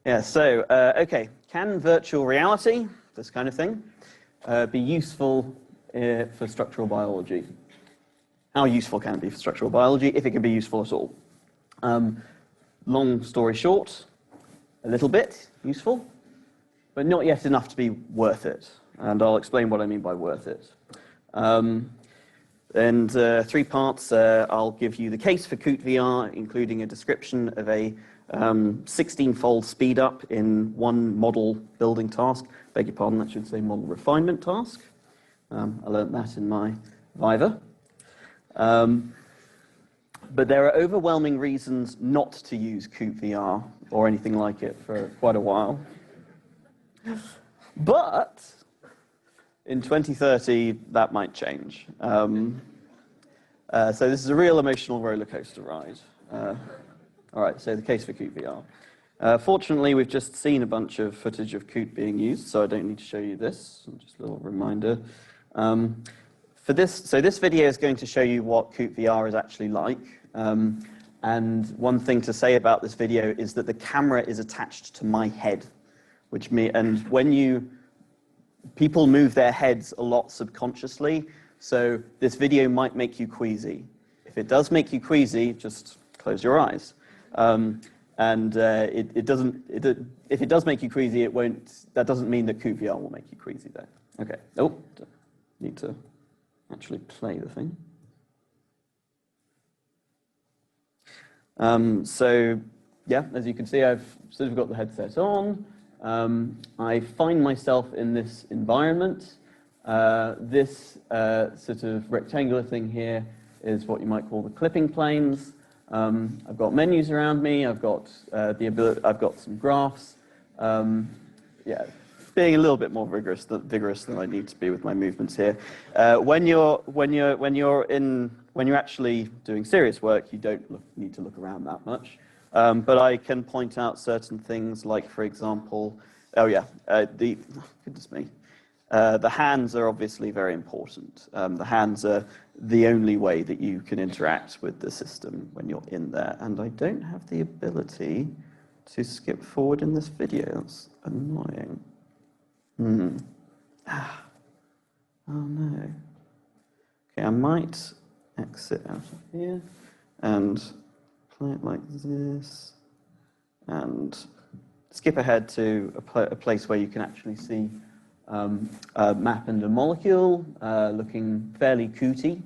Yeah, so, okay, can virtual reality, this kind of thing, be useful for structural biology? How useful can it be for structural biology, if it can be useful at all? Long story short, a little bit useful, but not yet enough to be worth it. And I'll explain what I mean by worth it. And 3 parts, I'll give you the case for CootVR, including a description of a 16-fold speedup in one model building task. Beg your pardon, that should say model refinement task. I learned that in my Viva. But there are overwhelming reasons not to use CootVR or anything like it for quite a while. But in 2030, that might change. So this is a real emotional roller coaster ride. All right, so the case for CootVR. Fortunately, we've just seen a bunch of footage of Coot being used, so I don't need to show you this. Just a little reminder. So this video is going to show you what CootVR is actually like. And one thing to say about this video is that the camera is attached to my head, and when people move their heads a lot subconsciously, so this video might make you queasy. If it does make you queasy, just close your eyes. If it does make you queasy, that doesn't mean that CootVR will make you queasy though. Okay, oh, need to actually play the thing. So yeah, as you can see, I've sort of got the headset on. I find myself in this environment. This sort of rectangular thing here is what you might call the clipping planes. I've got menus around me. I've got I've got some graphs. Yeah, being a little bit more vigorous than I need to be with my movements here. When you're actually doing serious work, you don't need to look around that much. But I can point out certain things, like, for example, goodness me. The hands are obviously very important. The hands are the only way that you can interact with the system when you're in there. And I don't have the ability to skip forward in this video. That's annoying. Oh no. Okay, I might exit out of here and play it like this and skip ahead to a place where you can actually see a map and a molecule looking fairly Cooty.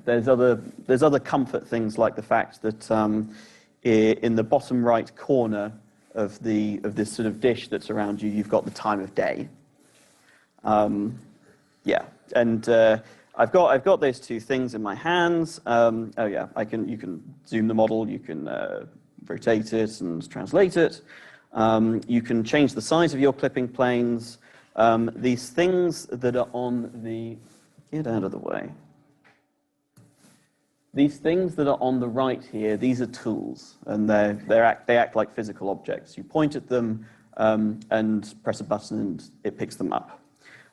There's other comfort things, like the fact that in the bottom right corner of this sort of dish that's around you, you've got the time of day. Yeah, and I've got those two things in my hands. Oh yeah, you can zoom the model, you can rotate it and translate it. You can change the size of your clipping planes. These things that are on the, get out of the way. These things that are on the right here, these are tools, and they act like physical objects. You point at them and press a button and it picks them up.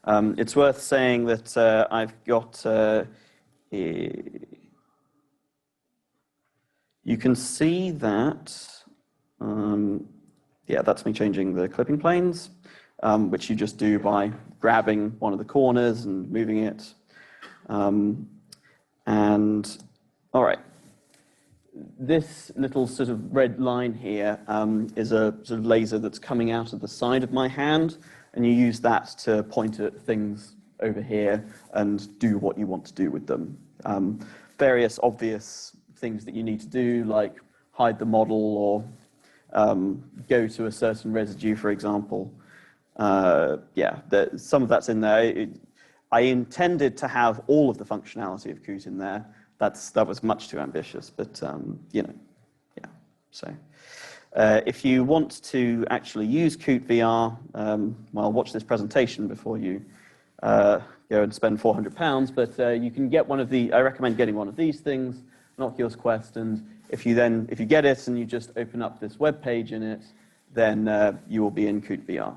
It's worth saying that I've got, you can see that, yeah, that's me changing the clipping planes, which you just do by grabbing one of the corners and moving it. And, all right, this little sort of red line here is a sort of laser that's coming out of the side of my hand, and you use that to point at things over here and do what you want to do with them. Various obvious things that you need to do, like hide the model or go to a certain residue, for example. Yeah, some of that's in there. I intended to have all of the functionality of Coot in there. That was much too ambitious, but you know, yeah. So if you want to actually use CootVR, well, watch this presentation before you go and spend £400. But you can get one of the. I recommend getting one of these things, an Oculus Quest, and if you get it and you just open up this web page in it, then you will be in CootVR.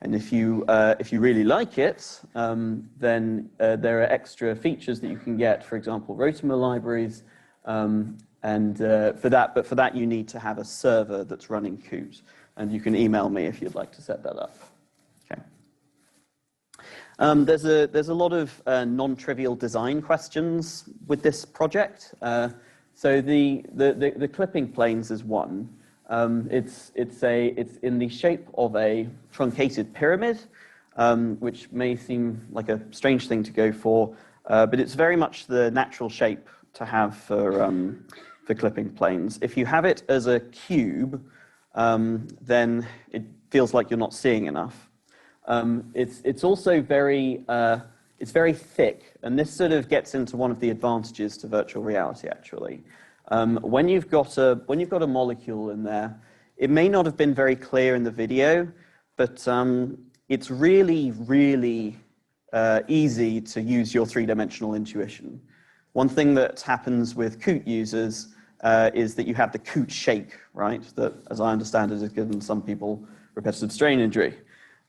And if you really like it, then there are extra features that you can get. For example, Rotamer libraries, and And for that, you need to have a server that's running Coot. And you can email me if you'd like to set that up. Okay. There's a lot of non-trivial design questions with this project. So the clipping planes is one. It's in the shape of a truncated pyramid, which may seem like a strange thing to go for, but it's very much the natural shape to have for clipping planes. If you have it as a cube, then it feels like you're not seeing enough. It's also very thick, and this sort of gets into one of the advantages to virtual reality. Actually, when you've got a molecule in there, it may not have been very clear in the video, but it's really easy to use your three-dimensional intuition. One thing that happens with Coot users is that you have the Coot shake, right? That, as I understand it, has given some people repetitive strain injury.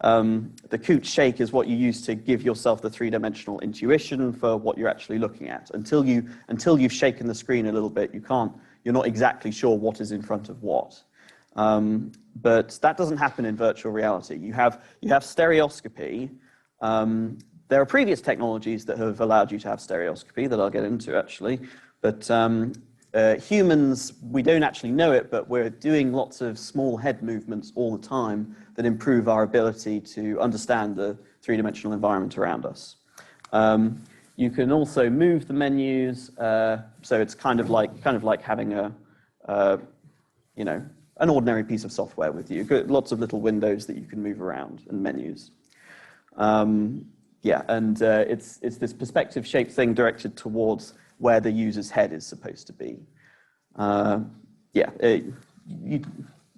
The Coot shake is what you use to give yourself the three-dimensional intuition for what you're actually looking at. Until you've shaken the screen a little bit, you're not exactly sure what is in front of what. But that doesn't happen in virtual reality. You have stereoscopy. There are previous technologies that have allowed you to have stereoscopy that I'll get into actually, but humans, we don't actually know it, but we're doing lots of small head movements all the time that improve our ability to understand the three-dimensional environment around us. You can also move the menus, so it's kind of like having an ordinary piece of software with you. You've got lots of little windows that you can move around and menus. It's this perspective-shaped thing directed towards where the user's head is supposed to be.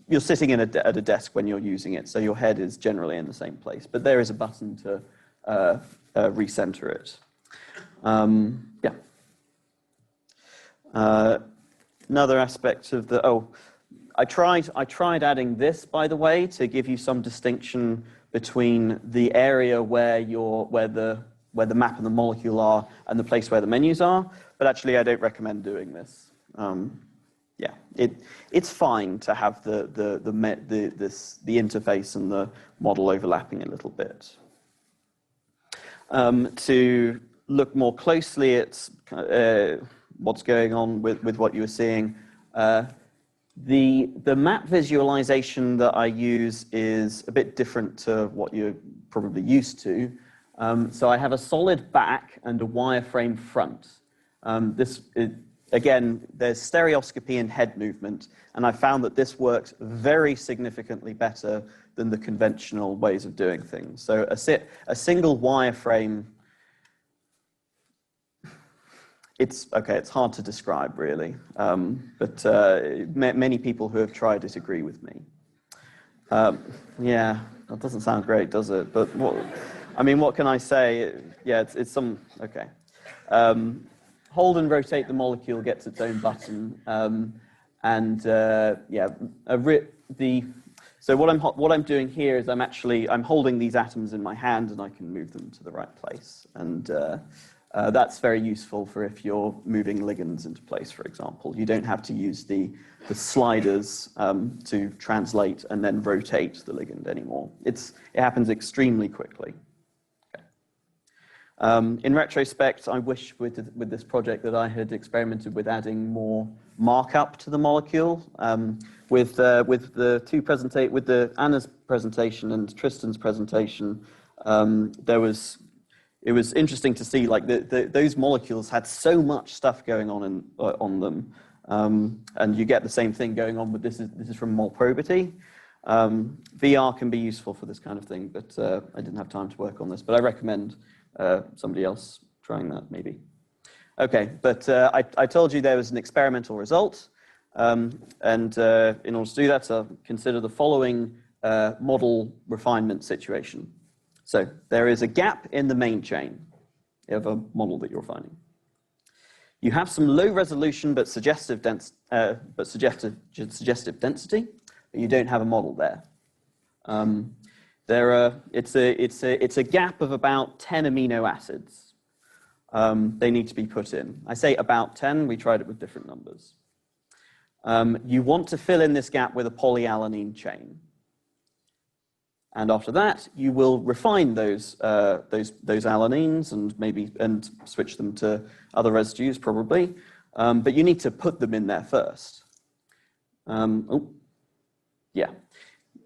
You're sitting at a desk when you're using it, so your head is generally in the same place. But there is a button to recenter it. Another aspect of I tried adding this, by the way, to give you some distinction between the area where the map and the molecule are and the place where the menus are, but actually I don't recommend doing this. It's fine to have the interface and the model overlapping a little bit. To look more closely at what's going on with what you were seeing, the map visualization that I use is a bit different to what you're probably used to. So I have a solid back and a wireframe front. Again, there's stereoscopy and head movement, and I found that this works very significantly better than the conventional ways of doing things. So a single wireframe, it's hard to describe really, but many people who have tried it agree with me. Yeah, that doesn't sound great, does it? But what can I say? Yeah, it's some, okay. Hold and rotate the molecule gets its own button, so what I'm doing here is I'm holding these atoms in my hand and I can move them to the right place, and that's very useful for if you're moving ligands into place, for example. You don't have to use the sliders to translate and then rotate the ligand anymore. It happens extremely quickly. In retrospect, I wish with this project that I had experimented with adding more markup to the molecule. With Anna's presentation and Tristan's presentation, it was interesting to see like those molecules had so much stuff going on them, and you get the same thing going on with this. This is from Molprobity. VR can be useful for this kind of thing, but I didn't have time to work on this. But I recommend somebody else trying that, maybe. Okay, but I told you there was an experimental result, and in order to do that, I'll consider the following model refinement situation. So there is a gap in the main chain of a model that you're finding. You have some low resolution but suggestive density, but you don't have a model there. It's a gap of about 10 amino acids. They need to be put in. I say about 10, we tried it with different numbers. You want to fill in this gap with a polyalanine chain. And after that, you will refine those alanines and switch them to other residues, probably. But you need to put them in there first. Yeah.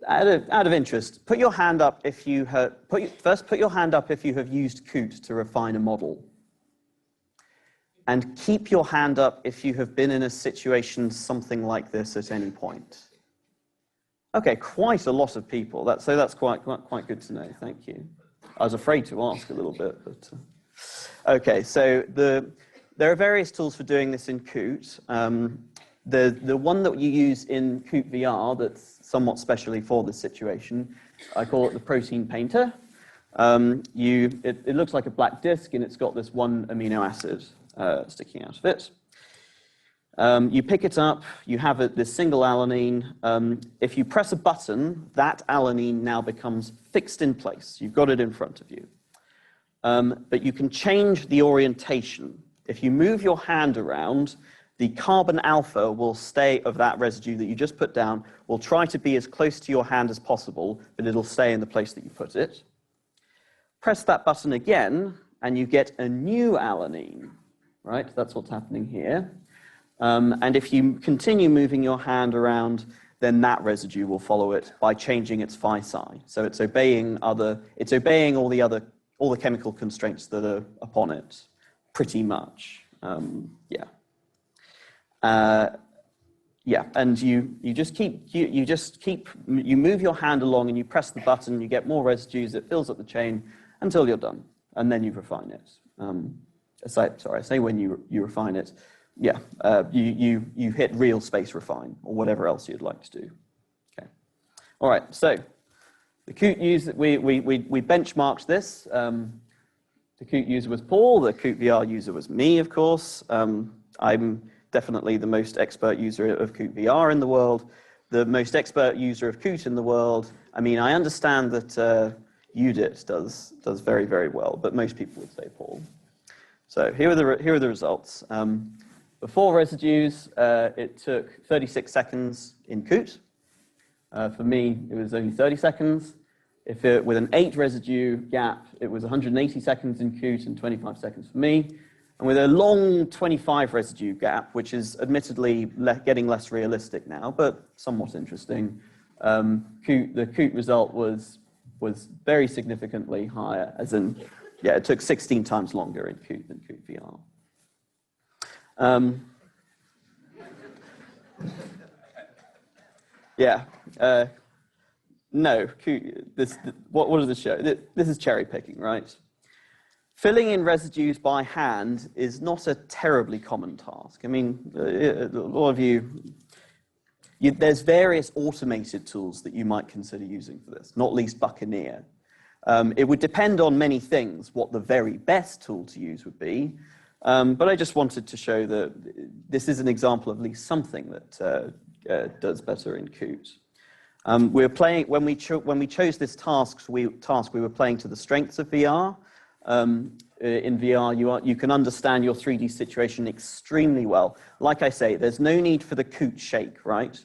Out of interest, put your hand up if you have put your hand up if you have used Coot to refine a model. And keep your hand up if you have been in a situation something like this at any point. Okay, quite a lot of people. So that's quite good to know. Thank you. I was afraid to ask a little bit, but okay. So there are various tools for doing this in Coot. The one that you use in CootVR that's somewhat specially for this situation, I call it the protein painter. It looks like a black disk, and it's got this one amino acid sticking out of it. You pick it up, you have this single alanine. If you press a button, that alanine now becomes fixed in place. You've got it in front of you. But you can change the orientation. If you move your hand around, the carbon alpha will stay of that residue that you just put down, will try to be as close to your hand as possible, but it'll stay in the place that you put it. Press that button again, and you get a new alanine, right? That's what's happening here. And if you continue moving your hand around, then that residue will follow it by changing its phi psi. So it's obeying all the chemical constraints that are upon it, pretty much. Yeah. Yeah, and you move your hand along and you press the button, you get more residues, it fills up the chain until you're done, and then you refine it. I say when you refine it. Yeah, you hit real space refine, or whatever else you'd like to do. Okay. All right, so the Coot user, we benchmarked this. The Coot user was Paul, the CootVR user was me, of course. I'm definitely the most expert user of CootVR in the world, the most expert user of Coot in the world. I mean, I understand that UDIT does very, very well, but most people would say Paul. So here are the results. Before residues, it took 36 seconds in Coot. For me, it was only 30 seconds. With an 8 residue gap, it was 180 seconds in Coot and 25 seconds for me. And with a long 25 residue gap, which is admittedly getting less realistic now, but somewhat interesting, the Coot result was very significantly higher, as in, yeah, it took 16 times longer in Coot than CootVR. Yeah. No, what does this show? This is cherry picking, right? Filling in residues by hand is not a terribly common task. I mean, a lot of there's various automated tools that you might consider using for this, not least Buccaneer. It would depend on many things what the very best tool to use would be, but I just wanted to show that this is an example of at least something that does better in Coot. When we chose this task, we were playing to the strengths of VR. In VR, you can understand your 3D situation extremely well. Like I say, there's no need for the Coot shake, right?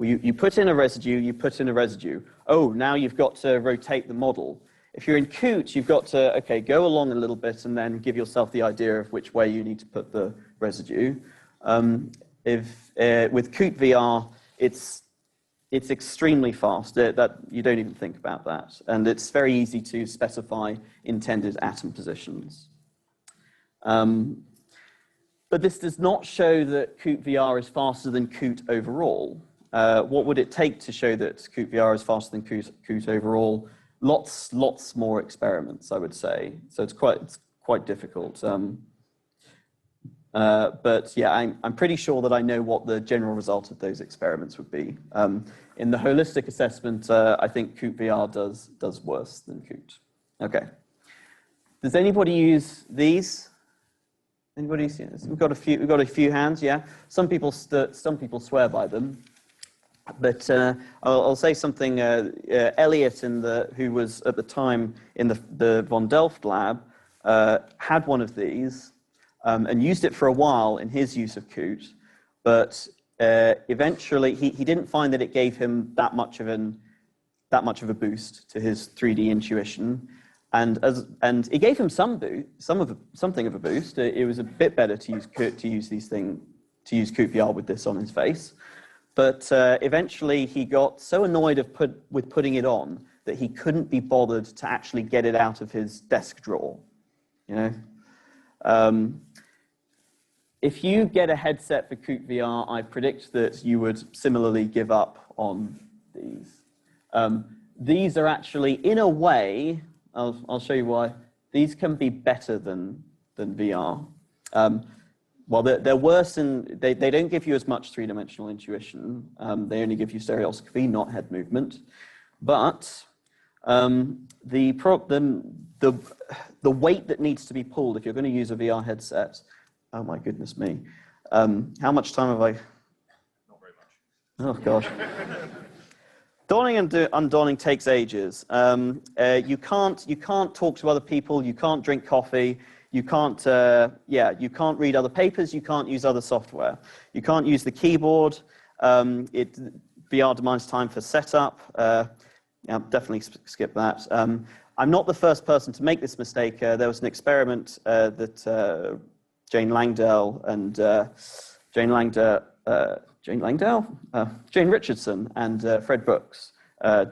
You put in a residue, you put in a residue. Oh, now you've got to rotate the model. If you're in Coot, you've got to, okay, go along a little bit and then give yourself the idea of which way you need to put the residue. With CootVR, it's extremely fast. That you don't even think about that. And it's very easy to specify intended atom positions. But this does not show that CootVR is faster than Coot overall. What would it take to show that CootVR is faster than Coot overall? Lots more experiments, I would say. So it's quite difficult. But yeah, I'm pretty sure that I know what the general result of those experiments would be. In the holistic assessment, I think CootVR does worse than Coot. Okay. Does anybody use these? Anybody see this? We've got a few hands. Yeah. Some people swear by them. But I'll say something. Elliot, who was at the time in the Von Delft lab, had one of these and used it for a while in his use of Coot. But eventually, he didn't find that it gave him that much of a boost to his 3D intuition, and it gave him something of a boost. It was a bit better to use CootVR with this on his face, but eventually he got so annoyed with putting it on that he couldn't be bothered to actually get it out of his desk drawer. You know. If you get a headset for CootVR, I predict that you would similarly give up on these. These are actually, in a way, I'll show you why, these can be better than VR. Well, they're worse in, they don't give you as much three-dimensional intuition. They only give you stereoscopy, not head movement. But the weight that needs to be pulled if you're going to use a VR headset, oh my goodness me. How much time have I? Not very much. Oh gosh. Donning and undonning takes ages. You can't talk to other people, you can't drink coffee, you can't read other papers, you can't use other software. You can't use the keyboard. VR demands time for setup. Yeah, definitely skip that. I'm not the first person to make this mistake. There was an experiment that Jane Langdale and Jane Richardson and Fred Brooks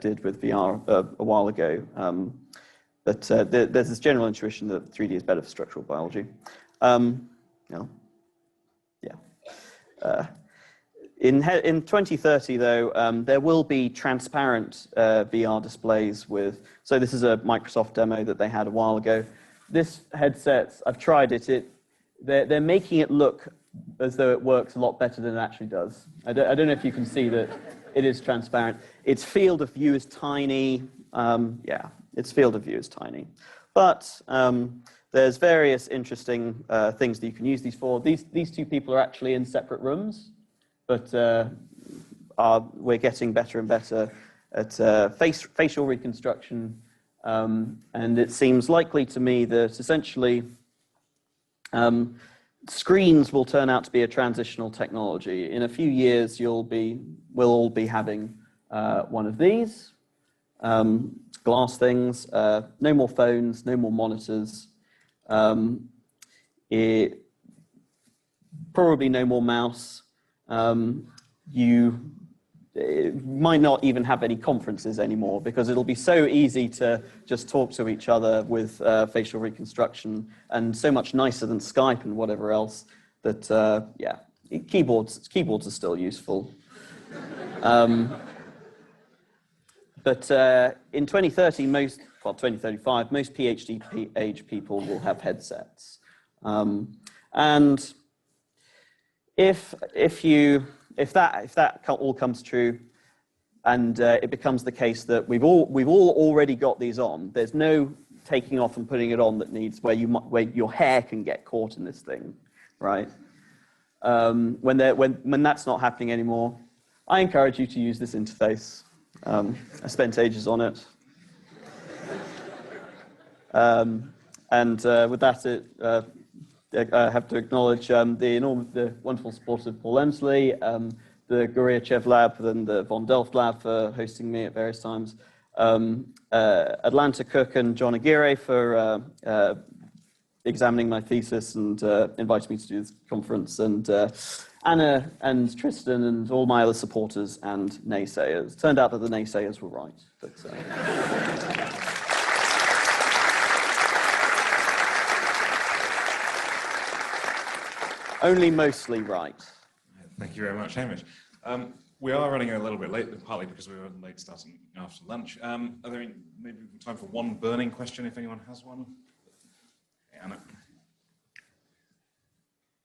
did with VR a while ago. But there's this general intuition that 3D is better for structural biology. In 2030, though, there will be transparent VR displays with. So this is a Microsoft demo that they had a while ago. This headset, I've tried it. They're making it look as though it works a lot better than it actually does. I don't know if you can see that it is transparent. Its field of view is tiny. Its field of view is tiny. But there's various interesting things that you can use these for. These two people are actually in separate rooms, but we're getting better and better at facial reconstruction. And it seems likely to me that essentially screens will turn out to be a transitional technology. In a few years, we'll all be having one of these glass things. No more phones, no more monitors. Probably no more mouse. You might not even have any conferences anymore because it'll be so easy to just talk to each other with facial reconstruction, and so much nicer than Skype and whatever else that, keyboards are still useful. But in 2030, 2035, most PhD age people will have headsets. And if that all comes true, and it becomes the case that we've all already got these on, there's no taking off and putting it on that needs where your hair can get caught in this thing, right? When that's not happening anymore, I encourage you to use this interface. I spent ages on it. With that, I have to acknowledge the wonderful support of Paul Emsley, the Guryachev Lab and the Von Delft Lab for hosting me at various times, Atlanta Cook and John Aguirre for examining my thesis and inviting me to do this conference, and Anna and Tristan and all my other supporters and naysayers. It turned out that the naysayers were right. But, only mostly right. Thank you very much, Hamish. We are running a little bit late, partly because we were late starting after lunch. Are there maybe time for one burning question, if anyone has one? Anna.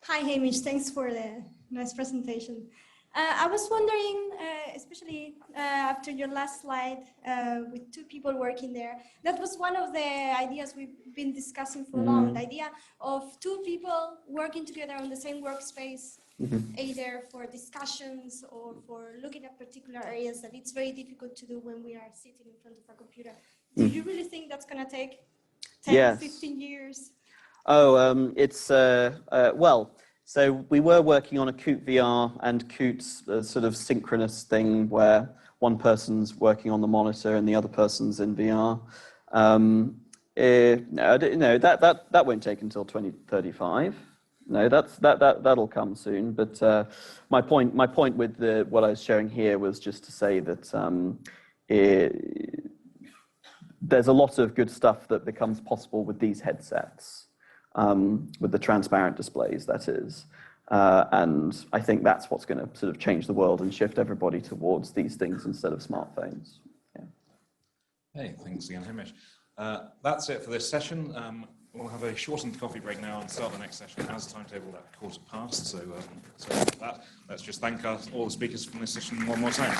Hi, Hamish. Thanks for the nice presentation. I was wondering, especially after your last slide with two people working there, that was one of the ideas we've been discussing for long, the idea of two people working together on the same workspace, either for discussions or for looking at particular areas that it's very difficult to do when we are sitting in front of a computer. Do you really think that's going to take 10, 15 years? Oh, it's, well, So we were working on a CootVR and Coot's sort of synchronous thing where one person's working on the monitor and the other person's in VR. No, that won't take until 2035. No, that'll come soon. But my point with what I was showing here was just to say that there's a lot of good stuff that becomes possible with these headsets, with the transparent displays, that is. And I think that's what's going to sort of change the world and shift everybody towards these things instead of smartphones. Yeah. Hey, thanks again, Hamish. That's it for this session. We'll have a shortened coffee break now and start the next session as timetable at 1/4 past. So, with that, let's just thank all the speakers from this session one more time.